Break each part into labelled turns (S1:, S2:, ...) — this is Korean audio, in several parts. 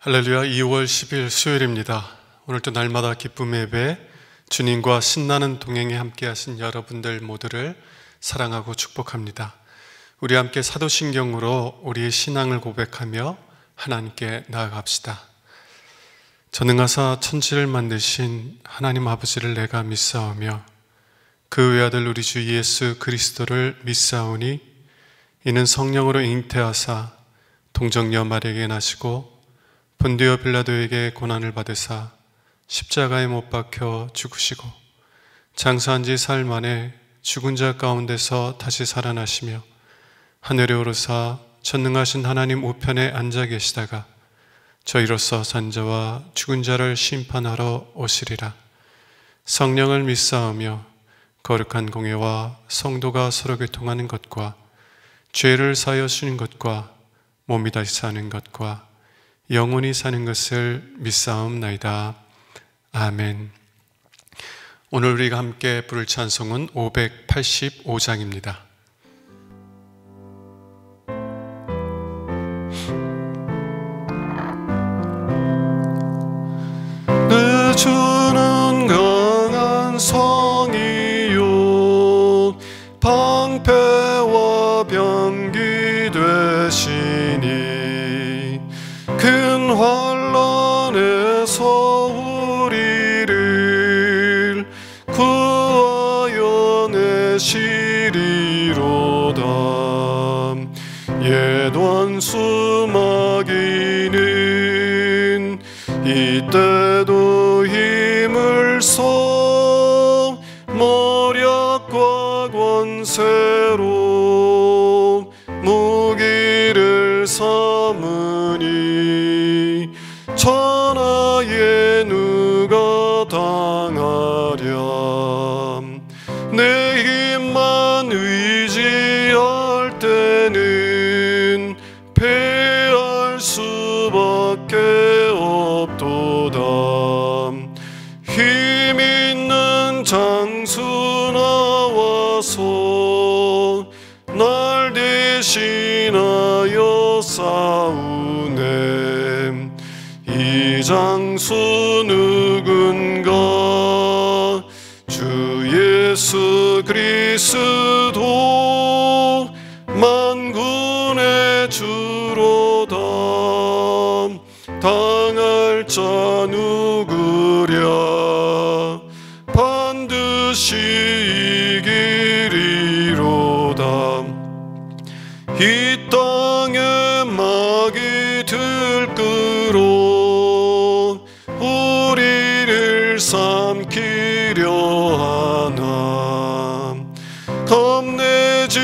S1: 할렐루야. 2월 10일 수요일입니다. 오늘도 날마다 기쁨의 예배, 주님과 신나는 동행에 함께 하신 여러분들 모두를 사랑하고 축복합니다. 우리 함께 사도신경으로 우리의 신앙을 고백하며 하나님께 나아갑시다. 전능하사 천지를 만드신 하나님 아버지를 내가 믿사오며 그 외아들 우리 주 예수 그리스도를 믿사오니 이는 성령으로 잉태하사 동정녀 마리아에게 나시고 본디오 빌라도에게 고난을 받으사 십자가에 못 박혀 죽으시고 장사한 지 사흘 만에 죽은 자 가운데서 다시 살아나시며 하늘에 오르사 전능하신 하나님 우편에 앉아 계시다가 저희로서 산 자와 죽은 자를 심판하러 오시리라. 성령을 믿사오며 거룩한 공예와 성도가 서로 교통하는 것과 죄를 사하여 주는 것과 몸이 다시 사는 것과 영원히 사는 것을 믿사옵나이다. 아멘. 오늘 우리가 함께 부를 찬송은 585장입니다. 내 주는 강한 성이요 방패와 병기 되시니 큰 환난에서 우리를 구하여 내시리로다. 옛 원수 마귀는 이때도 힘을 써 모략과 권세로 무기를 삼으니 천하에 누가 당하랴. 내 힘만 의지할 때는 패할 수밖에 없도다. 힘 있는 장수 나와서 날 대신하여 싸우네. 이 장수 누군가? 주 예수 그리스도 만군의 주로다. 당할 자 누구랴? 반드시 이기리로다. 이 땅에 마귀 들끓어 우리를 삼키려 하나. 겁내지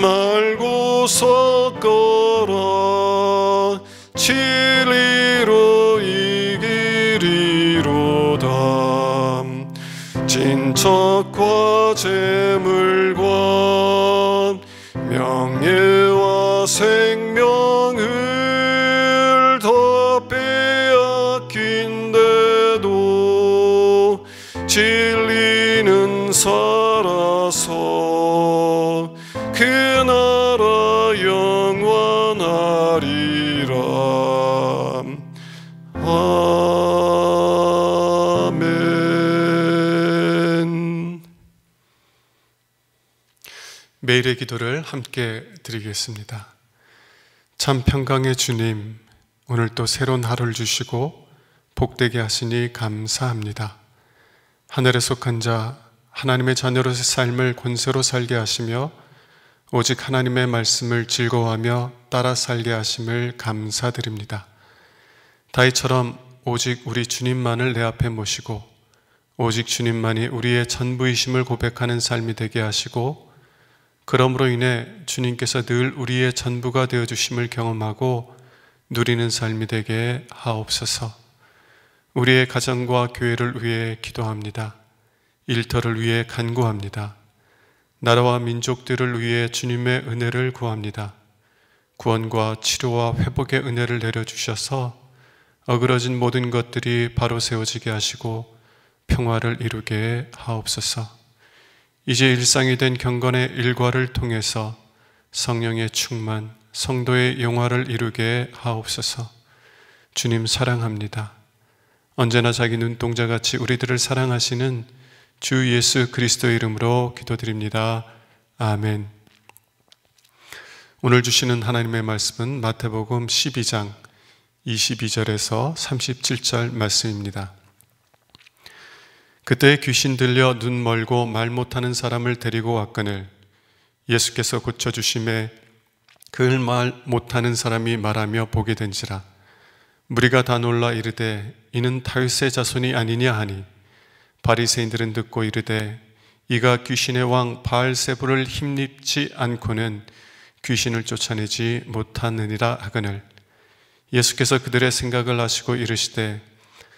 S1: 말고 섞어라. 진리로 이기리로다. 진척과 재물과 명예와 생명을 더 빼앗긴데도 진리는 살아서 그 나라 영원하리라. 아멘. 매일의 기도를 함께 드리겠습니다. 참 평강의 주님, 오늘 또 새로운 하루를 주시고 복되게 하시니 감사합니다. 하늘에 속한 자, 하나님의 자녀로서의 삶을 권세로 살게 하시며 오직 하나님의 말씀을 즐거워하며 따라 살게 하심을 감사드립니다. 다윗처럼 오직 우리 주님만을 내 앞에 모시고 오직 주님만이 우리의 전부이심을 고백하는 삶이 되게 하시고 그러므로 인해 주님께서 늘 우리의 전부가 되어주심을 경험하고 누리는 삶이 되게 하옵소서. 우리의 가정과 교회를 위해 기도합니다. 일터를 위해 간구합니다. 나라와 민족들을 위해 주님의 은혜를 구합니다. 구원과 치료와 회복의 은혜를 내려주셔서 어그러진 모든 것들이 바로 세워지게 하시고 평화를 이루게 하옵소서. 이제 일상이 된 경건의 일과를 통해서 성령의 충만, 성도의 영화를 이루게 하옵소서. 주님 사랑합니다. 언제나 자기 눈동자같이 우리들을 사랑하시는 주 예수 그리스도의 이름으로 기도드립니다. 아멘. 오늘 주시는 하나님의 말씀은 마태복음 12장 22절에서 37절 말씀입니다. 그때 귀신 들려 눈 멀고 말 못하는 사람을 데리고 왔거늘 예수께서 고쳐주심에 그 말 못하는 사람이 말하며 보게 된지라. 무리가 다 놀라 이르되 이는 다윗의 자손이 아니냐 하니 바리새인들은 듣고 이르되 이가 귀신의 왕 바알세불을 힘입지 않고는 귀신을 쫓아내지 못하느니라 하거늘 예수께서 그들의 생각을 아시고 이르시되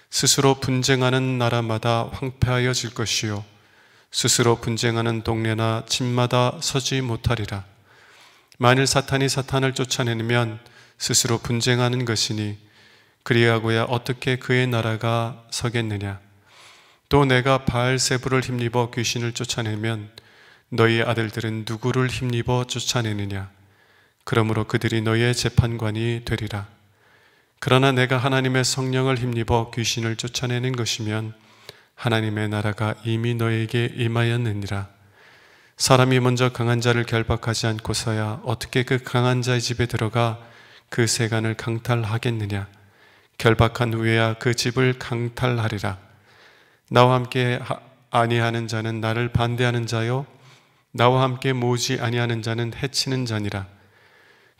S1: 스스로 분쟁하는 나라마다 황폐하여질 것이요 스스로 분쟁하는 동네나 집마다 서지 못하리라. 만일 사탄이 사탄을 쫓아내면 스스로 분쟁하는 것이니 그리하고야 어떻게 그의 나라가 서겠느냐. 또 내가 바알세불을 힘입어 귀신을 쫓아내면 너희 아들들은 누구를 힘입어 쫓아내느냐. 그러므로 그들이 너희의 재판관이 되리라. 그러나 내가 하나님의 성령을 힘입어 귀신을 쫓아내는 것이면 하나님의 나라가 이미 너희에게 임하였느니라. 사람이 먼저 강한 자를 결박하지 않고서야 어떻게 그 강한 자의 집에 들어가 그 세간을 강탈하겠느냐. 결박한 후에야 그 집을 강탈하리라. 나와 함께 아니하는 자는 나를 반대하는 자요 나와 함께 모으지 아니하는 자는 해치는 자니라.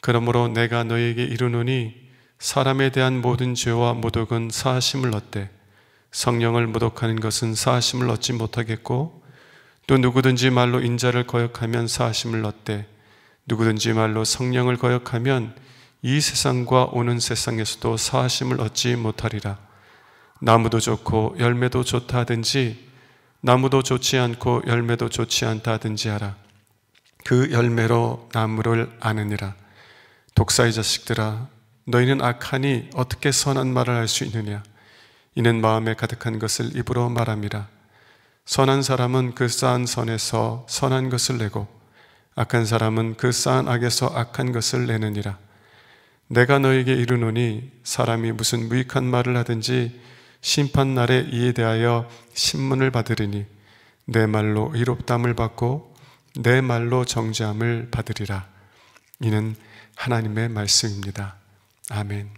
S1: 그러므로 내가 너희에게 이르노니 사람에 대한 모든 죄와 모독은 사하심을 얻되 성령을 모독하는 것은 사하심을 얻지 못하겠고 또 누구든지 말로 인자를 거역하면 사하심을 얻되 누구든지 말로 성령을 거역하면 이 세상과 오는 세상에서도 사하심을 얻지 못하리라. 나무도 좋고 열매도 좋다 하든지 나무도 좋지 않고 열매도 좋지 않다 하든지 하라. 그 열매로 나무를 아느니라. 독사의 자식들아 너희는 악하니 어떻게 선한 말을 할 수 있느냐. 이는 마음에 가득한 것을 입으로 말함이라. 선한 사람은 그 쌓은 선에서 선한 것을 내고 악한 사람은 그 쌓은 악에서 악한 것을 내느니라. 내가 너에게 이르노니 사람이 무슨 무익한 말을 하든지 심판날에 이에 대하여 신문을 받으리니 내 말로 의롭담을 받고 내 말로 정죄함을 받으리라. 이는 하나님의 말씀입니다. 아멘.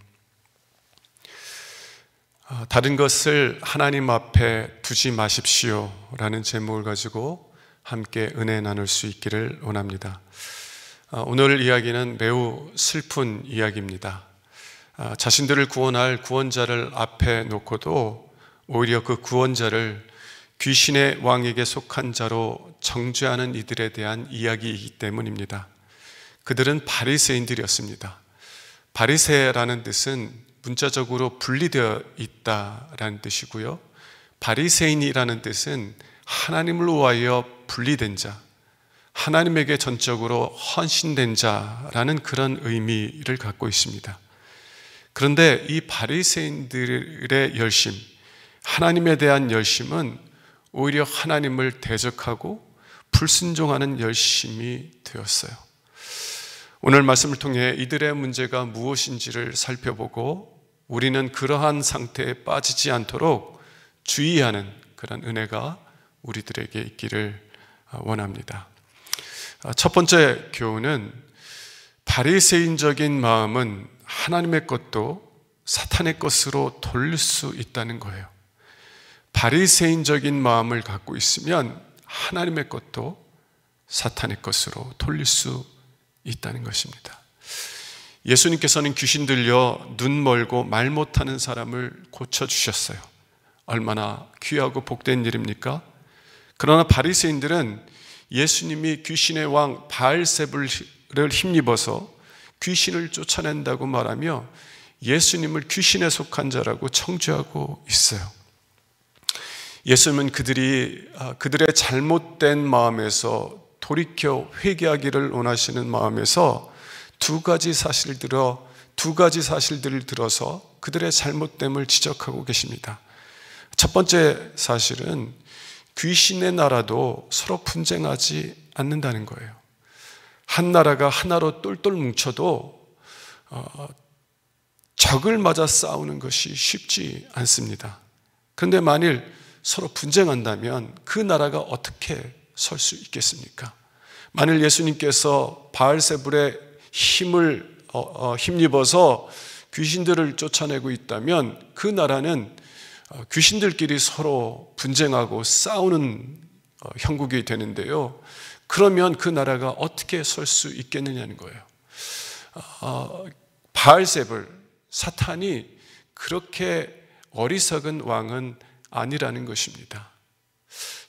S1: 다른 것을 하나님 앞에 두지 마십시오 라는 제목을 가지고 함께 은혜 나눌 수 있기를 원합니다. 오늘 이야기는 매우 슬픈 이야기입니다. 자신들을 구원할 구원자를 앞에 놓고도 오히려 그 구원자를 귀신의 왕에게 속한 자로 정죄하는 이들에 대한 이야기이기 때문입니다. 그들은 바리새인들이었습니다. 바리새라는 뜻은 문자적으로 분리되어 있다라는 뜻이고요. 바리새인이라는 뜻은 하나님을 위하여 분리된 자, 하나님에게 전적으로 헌신된 자라는 그런 의미를 갖고 있습니다. 그런데 이 바리새인들의 열심, 하나님에 대한 열심은 오히려 하나님을 대적하고 불순종하는 열심이 되었어요. 오늘 말씀을 통해 이들의 문제가 무엇인지를 살펴보고 우리는 그러한 상태에 빠지지 않도록 주의하는 그런 은혜가 우리들에게 있기를 원합니다. 첫 번째 교훈은 바리새인적인 마음은 하나님의 것도 사탄의 것으로 돌릴 수 있다는 거예요. 바리새인적인 마음을 갖고 있으면 하나님의 것도 사탄의 것으로 돌릴 수 있다는 것입니다. 예수님께서는 귀신 들려 눈 멀고 말 못하는 사람을 고쳐주셨어요. 얼마나 귀하고 복된 일입니까? 그러나 바리새인들은 예수님이 귀신의 왕 바알세불을 힘입어서 귀신을 쫓아낸다고 말하며 예수님을 귀신에 속한 자라고 청죄하고 있어요. 예수님은 그들의 잘못된 마음에서 돌이켜 회개하기를 원하시는 마음에서 두 가지 사실들을 들어서 그들의 잘못됨을 지적하고 계십니다. 첫 번째 사실은 귀신의 나라도 서로 분쟁하지 않는다는 거예요. 한 나라가 하나로 똘똘 뭉쳐도 적을 맞아 싸우는 것이 쉽지 않습니다. 그런데 만일 서로 분쟁한다면 그 나라가 어떻게 설 수 있겠습니까? 만일 예수님께서 바알세불의 힘을 힘입어서 귀신들을 쫓아내고 있다면 그 나라는 귀신들끼리 서로 분쟁하고 싸우는 형국이 되는데요. 그러면 그 나라가 어떻게 설 수 있겠느냐는 거예요. 바알세불, 사탄이 그렇게 어리석은 왕은 아니라는 것입니다.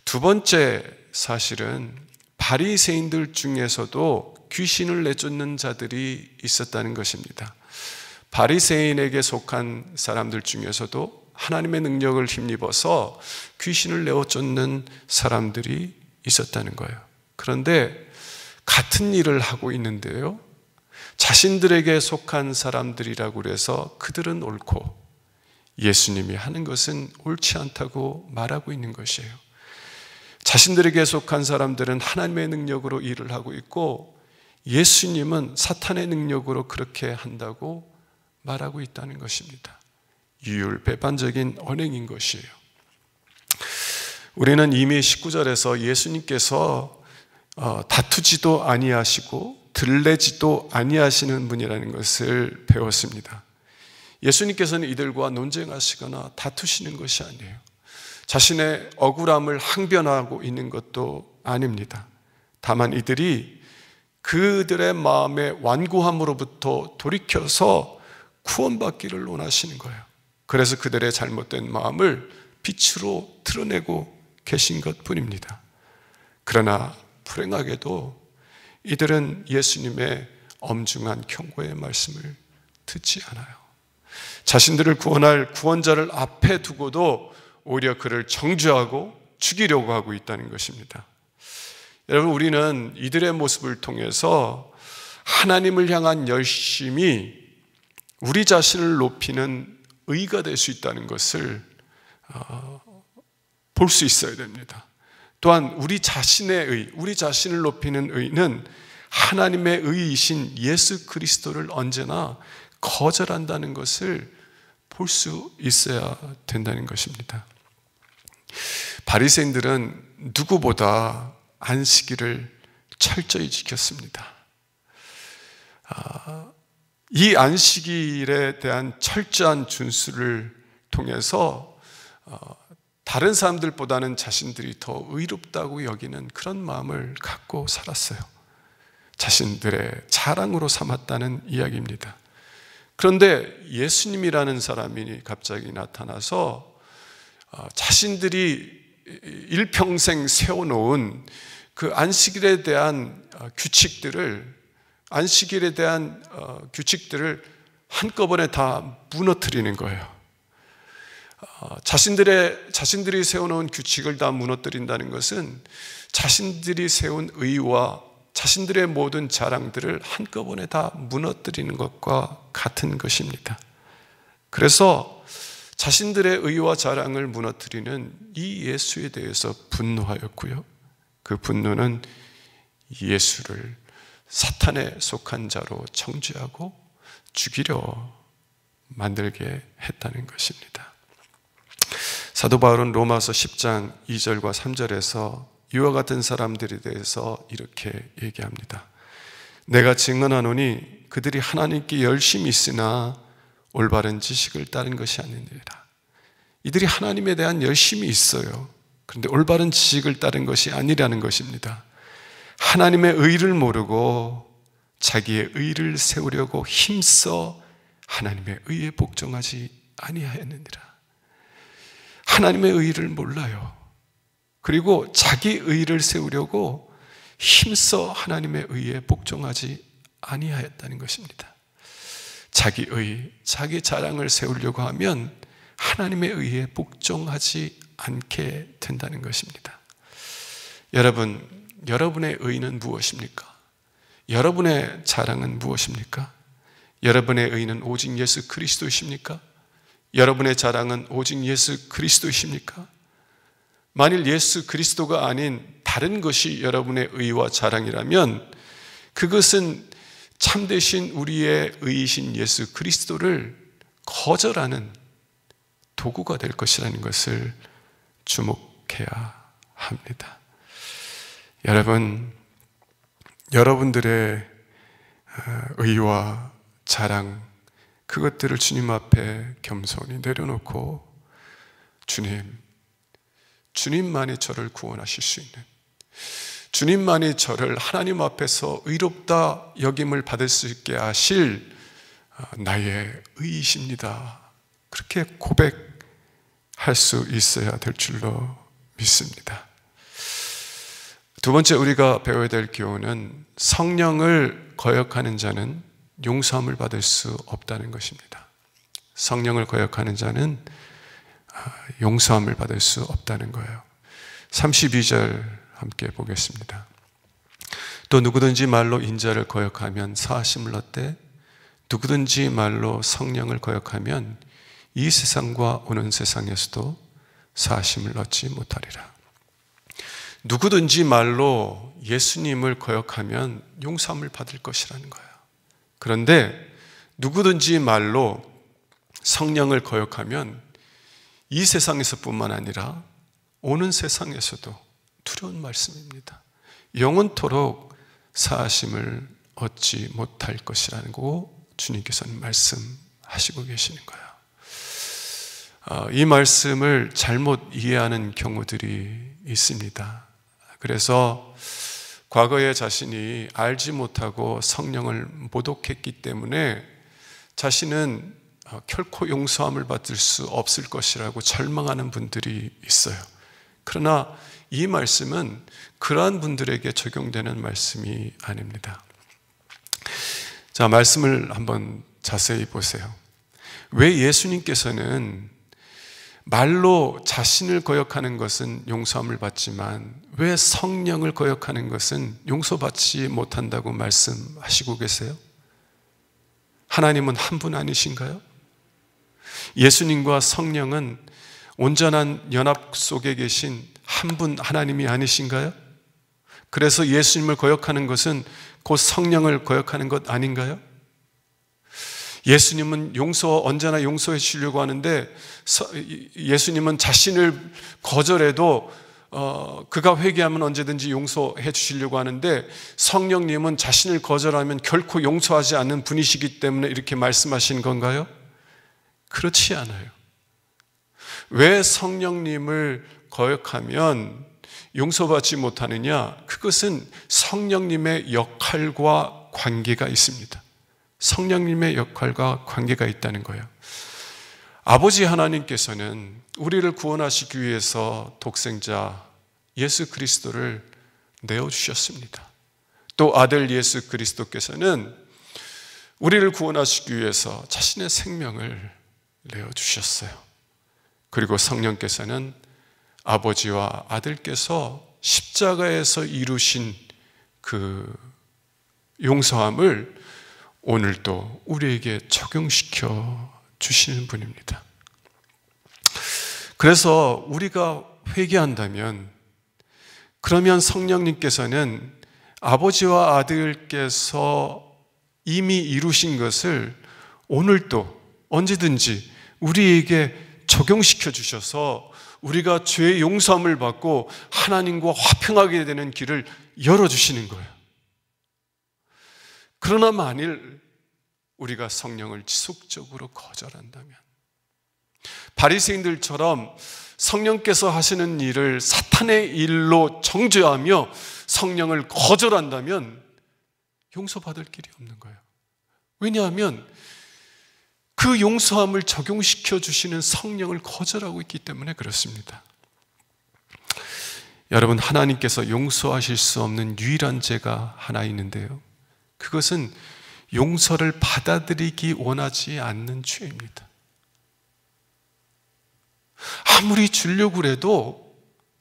S1: 두 번째 사실은 바리새인들 중에서도 귀신을 내쫓는 자들이 있었다는 것입니다. 바리새인에게 속한 사람들 중에서도 하나님의 능력을 힘입어서 귀신을 내쫓는 사람들이 있었다는 거예요. 그런데 같은 일을 하고 있는데요, 자신들에게 속한 사람들이라고 해서 그들은 옳고 예수님이 하는 것은 옳지 않다고 말하고 있는 것이에요. 자신들에게 속한 사람들은 하나님의 능력으로 일을 하고 있고 예수님은 사탄의 능력으로 그렇게 한다고 말하고 있다는 것입니다. 유율배반적인 언행인 것이에요. 우리는 이미 19절에서 예수님께서 다투지도 아니하시고 들레지도 아니하시는 분이라는 것을 배웠습니다. 예수님께서는 이들과 논쟁하시거나 다투시는 것이 아니에요. 자신의 억울함을 항변하고 있는 것도 아닙니다. 다만 이들이 그들의 마음의 완고함으로부터 돌이켜서 구원받기를 원하시는 거예요. 그래서 그들의 잘못된 마음을 빛으로 드러내고 계신 것뿐입니다. 그러나 불행하게도 이들은 예수님의 엄중한 경고의 말씀을 듣지 않아요. 자신들을 구원할 구원자를 앞에 두고도 오히려 그를 정죄하고 죽이려고 하고 있다는 것입니다. 여러분, 우리는 이들의 모습을 통해서 하나님을 향한 열심이 우리 자신을 높이는 의가 될 수 있다는 것을 볼 수 있어야 됩니다. 또한 우리 자신의 의, 우리 자신을 높이는 의는 하나님의 의이신 예수 그리스도를 언제나 거절한다는 것을 볼 수 있어야 된다는 것입니다. 바리새인들은 누구보다 안식일을 철저히 지켰습니다. 이 안식일에 대한 철저한 준수를 통해서 다른 사람들보다는 자신들이 더 의롭다고 여기는 그런 마음을 갖고 살았어요. 자신들의 자랑으로 삼았다는 이야기입니다. 그런데 예수님이라는 사람이 갑자기 나타나서 자신들이 일평생 세워놓은 그 안식일에 대한 규칙들을 한꺼번에 다 무너뜨리는 거예요. 자신들이 세워놓은 규칙을 다 무너뜨린다는 것은 자신들이 세운 의와 자신들의 모든 자랑들을 한꺼번에 다 무너뜨리는 것과 같은 것입니다. 그래서 자신들의 의와 자랑을 무너뜨리는 이 예수에 대해서 분노하였고요. 그 분노는 예수를 사탄에 속한 자로 정죄하고 죽이려 만들게 했다는 것입니다. 사도 바울은 로마서 10장 2절과 3절에서 이와 같은 사람들에 대해서 이렇게 얘기합니다. 내가 증언하노니 그들이 하나님께 열심히 있으나 올바른 지식을 따른 것이 아니니라. 이들이 하나님에 대한 열심이 있어요. 그런데 올바른 지식을 따른 것이 아니라는 것입니다. 하나님의 의를 모르고 자기의 의를 세우려고 힘써 하나님의 의에 복종하지 아니하였느니라. 하나님의 의를 몰라요. 그리고 자기 의를 세우려고 힘써 하나님의 의에 복종하지 아니하였다는 것입니다. 자기 의, 자기 자랑을 세우려고 하면 하나님의 의에 복종하지 않게 된다는 것입니다. 여러분, 여러분의 의는 무엇입니까? 여러분의 자랑은 무엇입니까? 여러분의 의는 오직 예수 그리스도이십니까? 여러분의 자랑은 오직 예수 그리스도이십니까? 만일 예수 그리스도가 아닌 다른 것이 여러분의 의와 자랑이라면 그것은 참되신 우리의 의이신 예수 그리스도를 거절하는 도구가 될 것이라는 것을 주목해야 합니다. 여러분, 여러분들의 의와 자랑, 그것들을 주님 앞에 겸손히 내려놓고 주님만이 저를 구원하실 수 있는, 주님만이 저를 하나님 앞에서 의롭다 여김을 받을 수 있게 하실 나의 의이십니다, 그렇게 고백할 수 있어야 될 줄로 믿습니다. 두 번째 우리가 배워야 될 교훈은 성령을 거역하는 자는 용서함을 받을 수 없다는 것입니다. 성령을 거역하는 자는 용서함을 받을 수 없다는 거예요. 32절 함께 보겠습니다. 또 누구든지 말로 인자를 거역하면 사하심을 얻되 누구든지 말로 성령을 거역하면 이 세상과 오는 세상에서도 사하심을 얻지 못하리라. 누구든지 말로 예수님을 거역하면 용서함을 받을 것이라는 거예요. 그런데 누구든지 말로 성령을 거역하면 이 세상에서뿐만 아니라 오는 세상에서도, 두려운 말씀입니다, 영원토록 사하심을 얻지 못할 것이라는 거 주님께서는 말씀하시고 계시는 거예요. 이 말씀을 잘못 이해하는 경우들이 있습니다. 그래서 과거에 자신이 알지 못하고 성령을 모독했기 때문에 자신은 결코 용서함을 받을 수 없을 것이라고 절망하는 분들이 있어요. 그러나 이 말씀은 그러한 분들에게 적용되는 말씀이 아닙니다. 자, 말씀을 한번 자세히 보세요. 왜 예수님께서는 말로 자신을 거역하는 것은 용서함을 받지만 왜 성령을 거역하는 것은 용서받지 못한다고 말씀하시고 계세요? 하나님은 한 분 아니신가요? 예수님과 성령은 온전한 연합 속에 계신 한 분 하나님이 아니신가요? 그래서 예수님을 거역하는 것은 곧 성령을 거역하는 것 아닌가요? 예수님은 언제나 용서해 주시려고 하는데 예수님은 자신을 거절해도 그가 회개하면 언제든지 용서해 주시려고 하는데 성령님은 자신을 거절하면 결코 용서하지 않는 분이시기 때문에 이렇게 말씀하시는 건가요? 그렇지 않아요. 왜 성령님을 거역하면 용서받지 못하느냐? 그것은 성령님의 역할과 관계가 있습니다. 성령님의 역할과 관계가 있다는 거예요. 아버지 하나님께서는 우리를 구원하시기 위해서 독생자 예수 그리스도를 내어주셨습니다. 또 아들 예수 그리스도께서는 우리를 구원하시기 위해서 자신의 생명을 내어주셨어요. 그리고 성령께서는 아버지와 아들께서 십자가에서 이루신 그 용서함을 오늘도 우리에게 적용시켜 주시는 분입니다. 그래서 우리가 회개한다면, 그러면 성령님께서는 아버지와 아들께서 이미 이루신 것을 오늘도 언제든지 우리에게 적용시켜 주셔서 우리가 죄의 용서함을 받고 하나님과 화평하게 되는 길을 열어주시는 거예요. 그러나 만일 우리가 성령을 지속적으로 거절한다면, 바리새인들처럼 성령께서 하시는 일을 사탄의 일로 정죄하며 성령을 거절한다면 용서받을 길이 없는 거예요. 왜냐하면 그 용서함을 적용시켜 주시는 성령을 거절하고 있기 때문에 그렇습니다. 여러분, 하나님께서 용서하실 수 없는 유일한 죄가 하나 있는데요, 그것은 용서를 받아들이기 원하지 않는 죄입니다. 아무리 주려고 해도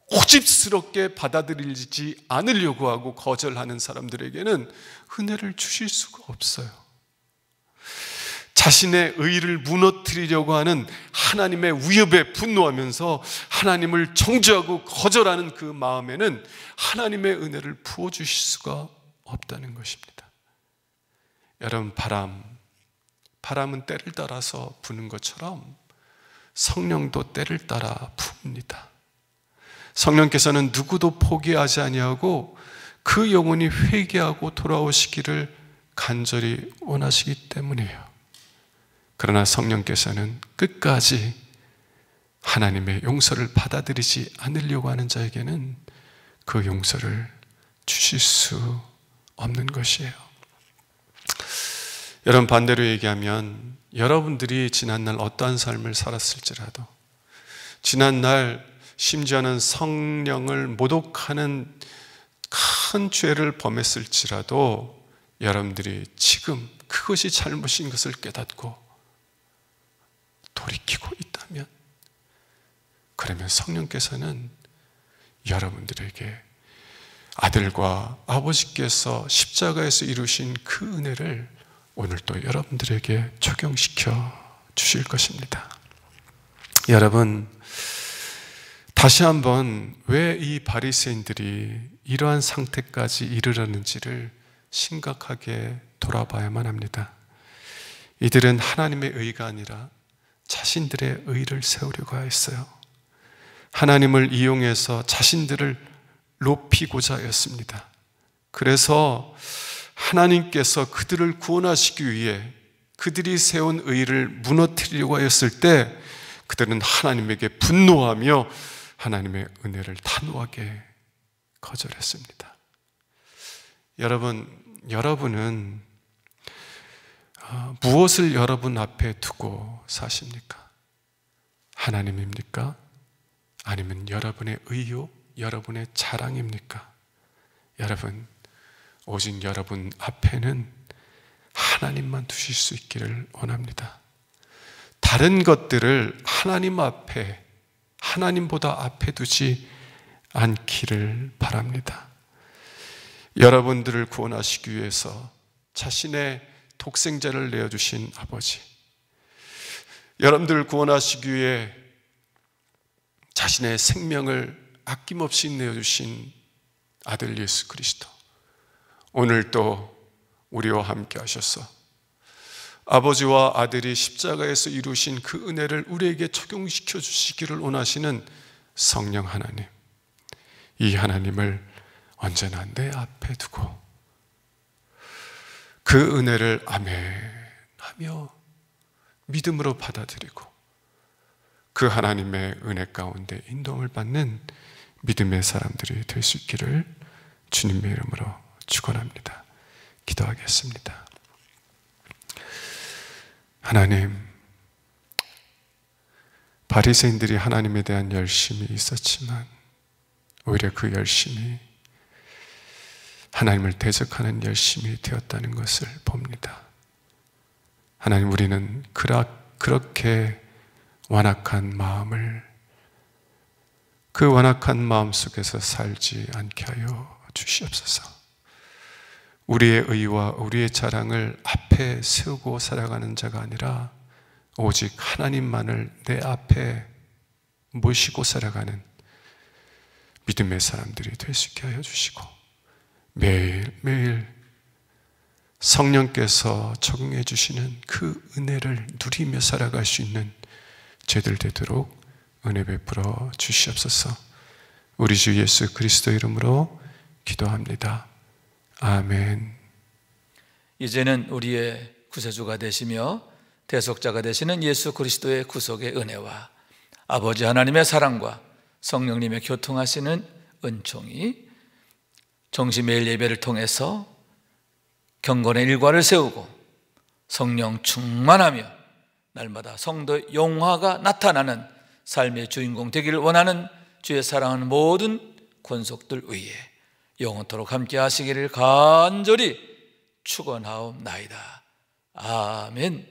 S1: 고집스럽게 받아들이지 않으려고 하고 거절하는 사람들에게는 은혜를 주실 수가 없어요. 자신의 의를 무너뜨리려고 하는 하나님의 위협에 분노하면서 하나님을 정죄하고 거절하는 그 마음에는 하나님의 은혜를 부어주실 수가 없다는 것입니다. 여러분, 바람은 때를 따라서 부는 것처럼 성령도 때를 따라 붑니다. 성령께서는 누구도 포기하지 아니하고 그 영혼이 회개하고 돌아오시기를 간절히 원하시기 때문이에요. 그러나 성령께서는 끝까지 하나님의 용서를 받아들이지 않으려고 하는 자에게는 그 용서를 주실 수 없는 것이에요. 여러분, 반대로 얘기하면 여러분들이 지난날 어떠한 삶을 살았을지라도, 지난날 심지어는 성령을 모독하는 큰 죄를 범했을지라도 여러분들이 지금 그것이 잘못인 것을 깨닫고 돌이키고 있다면, 그러면 성령께서는 여러분들에게 아들과 아버지께서 십자가에서 이루신 그 은혜를 오늘 또 여러분들에게 적용시켜 주실 것입니다. 여러분, 다시 한번 왜 이 바리새인들이 이러한 상태까지 이르렀는지를 심각하게 돌아봐야만 합니다. 이들은 하나님의 의가 아니라 자신들의 의를 세우려고 했어요. 하나님을 이용해서 자신들을 높이고자 했습니다. 그래서 하나님께서 그들을 구원하시기 위해 그들이 세운 의를 무너뜨리려고 했을 때 그들은 하나님에게 분노하며 하나님의 은혜를 단호하게 거절했습니다. 여러분은 무엇을 여러분 앞에 두고 사십니까? 하나님입니까? 아니면 여러분의 의욕, 여러분의 자랑입니까? 여러분, 오직 여러분 앞에는 하나님만 두실 수 있기를 원합니다. 다른 것들을 하나님 앞에, 하나님보다 앞에 두지 않기를 바랍니다. 여러분들을 구원하시기 위해서 자신의 독생자를 내어주신 아버지, 여러분들을 구원하시기 위해 자신의 생명을 아낌없이 내어주신 아들 예수 그리스도, 오늘 또 우리와 함께 하셔서 아버지와 아들이 십자가에서 이루신 그 은혜를 우리에게 적용시켜 주시기를 원하시는 성령 하나님, 이 하나님을 언제나 내 앞에 두고 그 은혜를 아멘하며 믿음으로 받아들이고 그 하나님의 은혜 가운데 인도를 받는 믿음의 사람들이 될 수 있기를 주님의 이름으로 축원합니다. 기도하겠습니다. 하나님, 바리새인들이 하나님에 대한 열심이 있었지만 오히려 그 열심이 하나님을 대적하는 열심이 되었다는 것을 봅니다. 하나님, 우리는 그렇게 완악한 마음을, 그 완악한 마음 속에서 살지 않게 하여 주시옵소서. 우리의 의와 우리의 자랑을 앞에 세우고 살아가는 자가 아니라 오직 하나님만을 내 앞에 모시고 살아가는 믿음의 사람들이 될 수 있게 하여 주시고, 매일매일 성령께서 적용해 주시는 그 은혜를 누리며 살아갈 수 있는 죄들 되도록 은혜 베풀어 주시옵소서. 우리 주 예수 그리스도 이름으로 기도합니다. 아멘.
S2: 이제는 우리의 구세주가 되시며 대속자가 되시는 예수 그리스도의 구속의 은혜와 아버지 하나님의 사랑과 성령님의 교통하시는 은총이 정시매일 예배를 통해서 경건의 일과를 세우고 성령 충만하며 날마다 성도 용화가 나타나는 삶의 주인공 되기를 원하는 주의 사랑하는 모든 권속들 위에 영원토록 함께 하시기를 간절히 축원하옵나이다. 아멘.